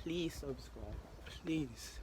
Please subscribe. Please.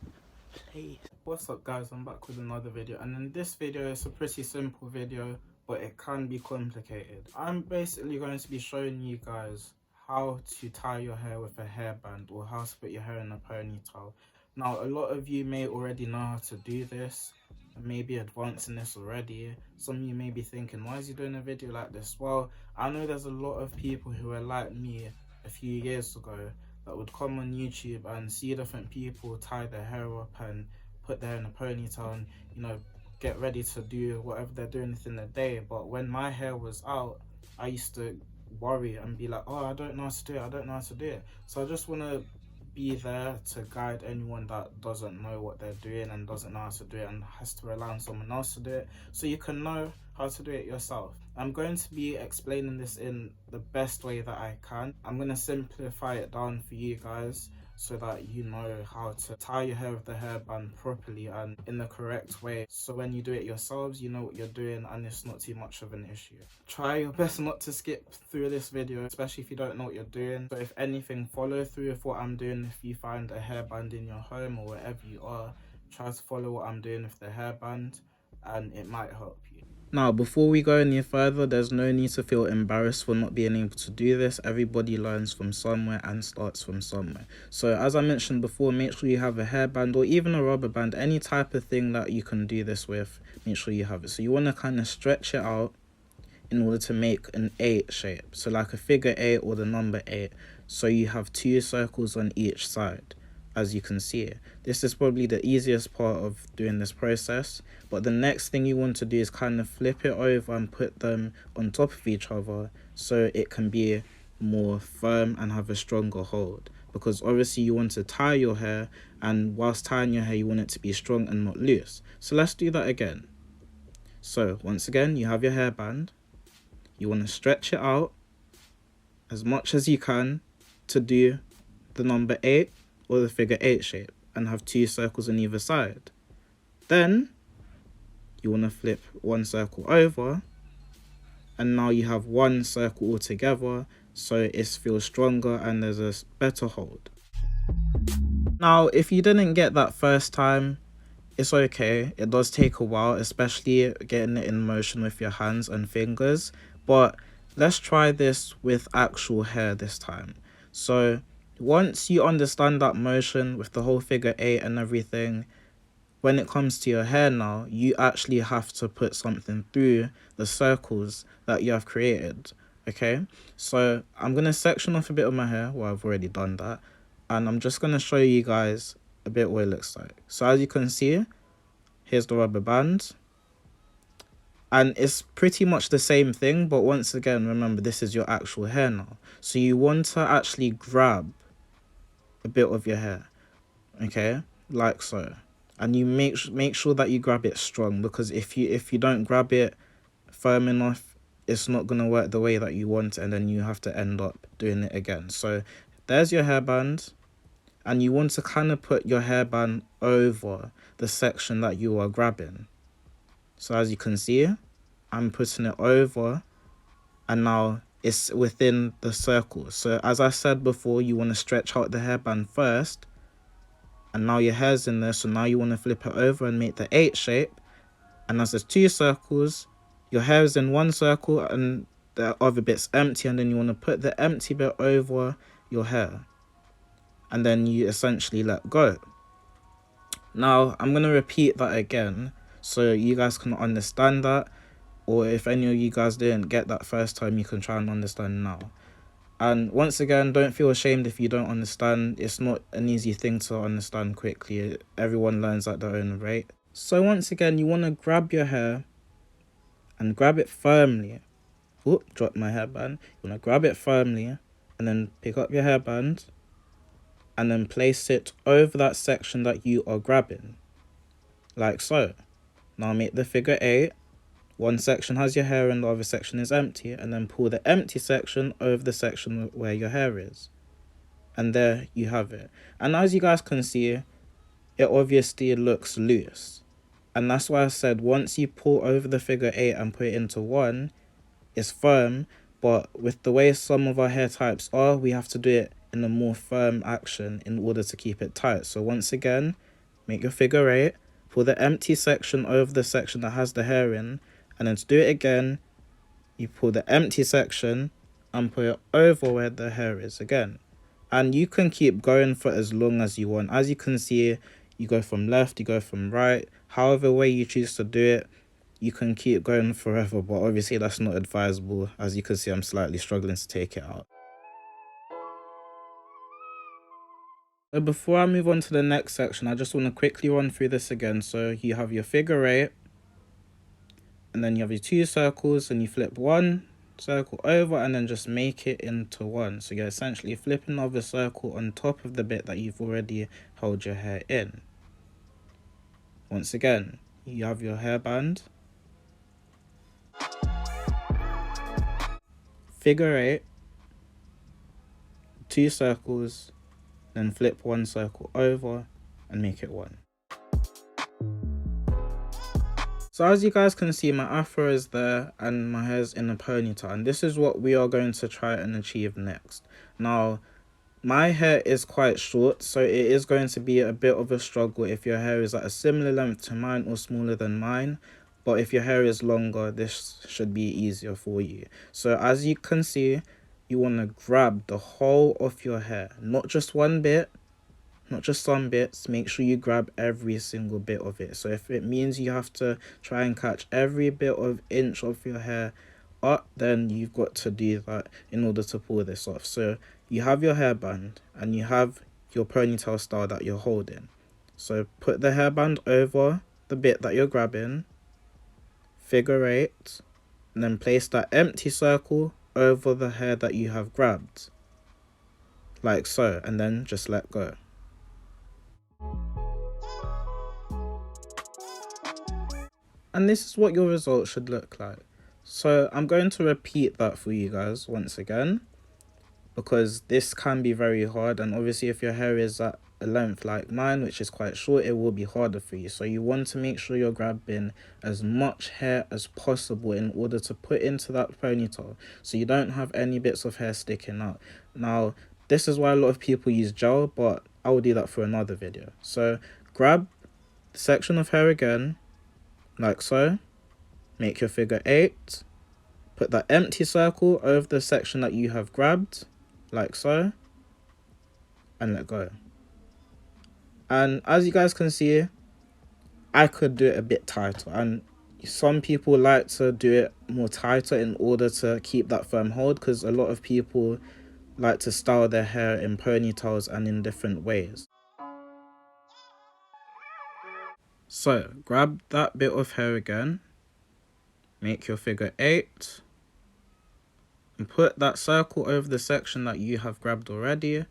Please. What's up guys, I'm back with another video, and in this video it's a pretty simple video, but it can be complicated. I'm basically going to be showing you guys how to tie your hair with a hairband, or how to put your hair in a ponytail. Now, a lot of you may already know how to do this, and maybe advanced in this already. Some of you may be thinking, why is he doing a video like this? Well, I know there's a lot of people who are like me a few years ago that would come on YouTube and see different people tie their hair up and put their hair in a ponytail and, you know, get ready to do whatever they're doing within the day. But when my hair was out, I used to worry and be like, oh, I don't know how to do it, I don't know how to do it. So I just want to be there to guide anyone that doesn't know what they're doing and doesn't know how to do it and has to rely on someone else to do it, so you can know how to do it yourself. I'm going to be explaining this in the best way that I can. I'm going to simplify it down for you guys so that you know how to tie your hair with the hairband properly and in the correct way, so when you do it yourselves, you know what you're doing and it's not too much of an issue. Try your best not to skip through this video, especially if you don't know what you're doing. So if anything, follow through with what I'm doing. If you find a hairband in your home or wherever you are, try to follow what I'm doing with the hairband and it might help you. Now, before we go any further, there's no need to feel embarrassed for not being able to do this. Everybody learns from somewhere and starts from somewhere. So as I mentioned before, make sure you have a hairband or even a rubber band, any type of thing that you can do this with, make sure you have it. So you want to kind of stretch it out in order to make an 8 shape. So like a figure 8 or the number 8. So you have 2 circles on each side, as you can see. This is probably the easiest part of doing this process, but the next thing you want to do is kind of flip it over and put them on top of each other so it can be more firm and have a stronger hold, because obviously you want to tie your hair, and whilst tying your hair you want it to be strong and not loose. So let's do that again. So once again, you have your hairband, you want to stretch it out as much as you can to do the number 8 or the figure 8 shape and have 2 circles on either side. Then you want to flip one circle over, and now you have one circle altogether, so it feels stronger and there's a better hold. Now, if you didn't get that first time, it's okay. It does take a while, especially getting it in motion with your hands and fingers, but let's try this with actual hair this time. So once you understand that motion with the whole figure 8 and everything, when it comes to your hair now, you actually have to put something through the circles that you have created. Okay, so I'm going to section off a bit of my hair. Well, I've already done that, and I'm just going to show you guys a bit what it looks like. So as you can see, here's the rubber band, and it's pretty much the same thing, but once again, remember, this is your actual hair now. So you want to actually grab a bit of your hair, okay, like so, and you make sure that you grab it strong, because if you don't grab it firm enough, it's not going to work the way that you want, and then you have to end up doing it again. So there's your hairband, and you want to kind of put your hairband over the section that you are grabbing. So as you can see, I'm putting it over, and now it's within the circle. So as I said before, you want to stretch out the hairband first, and now your hair's in there, so now you want to flip it over and make the 8 shape. And as there's 2 circles, your hair is in one circle and the other bit's empty, and then you want to put the empty bit over your hair, and then you essentially let go. Now I'm going to repeat that again so you guys can understand that, or if any of you guys didn't get that first time, you can try and understand now. And once again, don't feel ashamed if you don't understand. It's not an easy thing to understand quickly. Everyone learns at their own rate. So once again, you want to grab your hair and grab it firmly. Oh, drop my hairband. You want to grab it firmly and then pick up your hairband and then place it over that section that you are grabbing, like so. Now make the figure 8. One section has your hair and the other section is empty, and then pull the empty section over the section where your hair is. And there you have it. And as you guys can see, it obviously looks loose. And that's why I said once you pull over the figure 8 and put it into 1, it's firm. But with the way some of our hair types are, we have to do it in a more firm action in order to keep it tight. So once again, make your figure eight, pull the empty section over the section that has the hair in, and then to do it again, you pull the empty section and put it over where the hair is again. And you can keep going for as long as you want. As you can see, you go from left, you go from right, however way you choose to do it, you can keep going forever, but obviously that's not advisable. As you can see, I'm slightly struggling to take it out. So before I move on to the next section, I just want to quickly run through this again. So you have your figure eight, and then you have your two circles, and you flip one circle over and then just make it into one. So you're essentially flipping over a circle on top of the bit that you've already held your hair in. Once again, you have your hairband, figure eight, two circles, then flip one circle over and make it one. So as you guys can see, my afro is there and my hair's in a ponytail, and this is what we are going to try and achieve next. Now, my hair is quite short, so it is going to be a bit of a struggle if your hair is at a similar length to mine or smaller than mine. But if your hair is longer, this should be easier for you. So as you can see, you want to grab the whole of your hair, not just one bit, not just some bits. Make sure you grab every single bit of it. So if it means you have to try and catch every bit of inch of your hair up, then you've got to do that in order to pull this off. So you have your hairband and you have your ponytail style that you're holding. So put the hairband over the bit that you're grabbing, figure eight, and then place that empty circle over the hair that you have grabbed, like so, and then just let go. And this is what your result should look like. So I'm going to repeat that for you guys once again, because this can be very hard, and obviously if your hair is at a length like mine, which is quite short, it will be harder for you. So you want to make sure you're grabbing as much hair as possible in order to put into that ponytail, so you don't have any bits of hair sticking out. Now, this is why a lot of people use gel, but I will do that for another video. So grab the section of hair again, like so, make your figure eight, put that empty circle over the section that you have grabbed, like so, and let go. And as you guys can see, I could do it a bit tighter, and some people like to do it more tighter in order to keep that firm hold, because a lot of people like to style their hair in ponytails and in different ways. So grab that bit of hair again, make your figure eight, and put that circle over the section that you have grabbed already,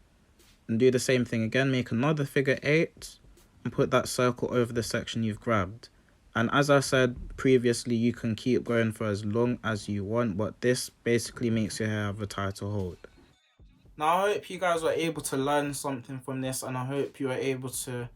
and do the same thing again. Make another figure eight and put that circle over the section you've grabbed. And as I said previously, you can keep going for as long as you want, but this basically makes your hair have a tighter hold. Now, I hope you guys were able to learn something from this, and I hope you were able to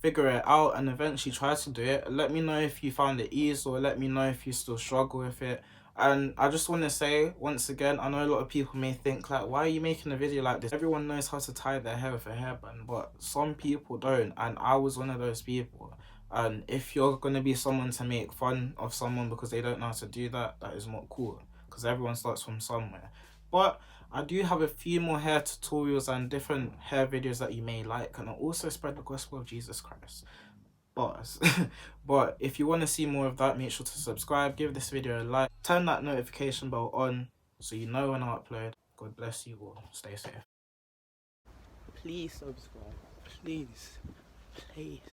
figure it out and eventually try to do it. Let me know if you found it easy, or let me know if you still struggle with it. And I just want to say, once again, I know a lot of people may think, like, why are you making a video like this? Everyone knows how to tie their hair with a hairband, but some people don't, and I was one of those people. And if you're going to be someone to make fun of someone because they don't know how to do that, that is not cool, because everyone starts from somewhere. But I do have a few more hair tutorials and different hair videos that you may like, and I also spread the gospel of Jesus Christ. But if you want to see more of that, make sure to subscribe, give this video a like, turn that notification bell on so you know when I upload. God bless you all. Stay safe. Please subscribe. Please. Please.